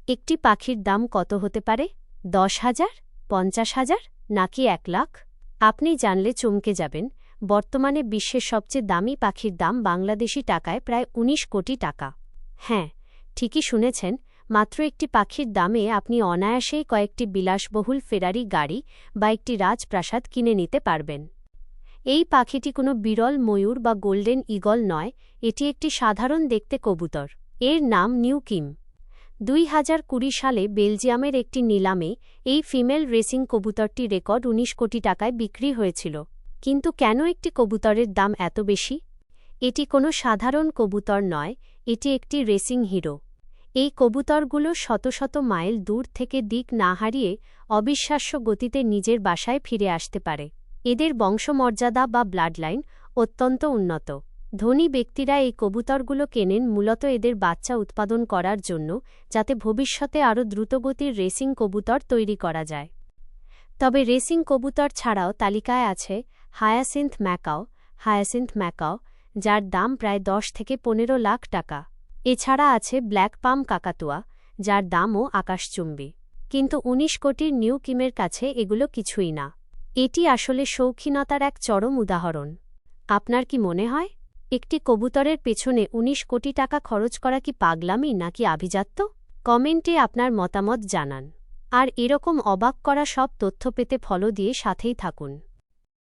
একটি পাখির দাম কত হতে পারে? 10,000, 50,000 নাকি 1 লাখ? আপনি জানলে চমকে যাবেন, বর্তমানে বিশ্বের সবচেয়ে দামি পাখির দাম বাংলাদেশি টাকায় প্রায় 19 কোটি টাকা। হ্যাঁ, ঠিকই শুনেছেন, মাত্র একটি পাখির দামে আপনি অনায়াসেই কয়েকটি বিলাসবহুল ফেরারি গাড়ি বা একটি রাজপ্রাসাদ কিনে নিতে পারবেন। এই পাখিটি কোনো বিরল ময়ূর বা গোল্ডেন ঈগল নয়, এটি একটি সাধারণ দেখতে কবুতর। এর নাম নিউ কিম। 2020 সালে বেলজিয়ামের একটি নিলামে এই ফিমেল রেসিং কবুতরটি রেকর্ড 19 কোটি টাকায় বিক্রি হয়েছিল। কিন্তু কেন একটি কবুতরের দাম এত বেশি? এটি কোনো সাধারণ কবুতর নয়, এটি একটি রেসিং হিরো। এই কবুতরগুলো শত শত মাইল দূর থেকে দিক না হারিয়ে অবিশ্বাস্য গতিতে নিজের বাসায় ফিরে আসতে পারে। এদের বংশমর্যাদা বা ব্লাডলাইন অত্যন্ত উন্নত। ধনী ব্যক্তিরা এই কবুতরগুলো কেনেন মূলত এদের বাচ্চা উৎপাদন করার জন্য, যাতে ভবিষ্যতে আরও দ্রুতগতির রেসিং কবুতর তৈরি করা যায়। তবে রেসিং কবুতর ছাড়াও তালিকায় আছে হায়াসিন্থ ম্যাকাও, যার দাম প্রায় 10 থেকে 15 লাখ টাকা। এছাড়া আছে ব্ল্যাক পাম কাকাতুয়া, যার দামও আকাশচুম্বী। কিন্তু 19 কোটির নিউ কিমের কাছে এগুলো কিছুই না। এটি আসলে শৌখিনতার এক চরম উদাহরণ। আপনার কি মনে হয়, একটি কবুতরের পেছনে 19 কোটি টাকা খরচ করা কি পাগলামি নাকি আভিজাত্য? কমেন্টে আপনার মতামত জানান। আর এরকম অবাক করা সব তথ্য পেতে ফলো দিয়ে সাথেই থাকুন।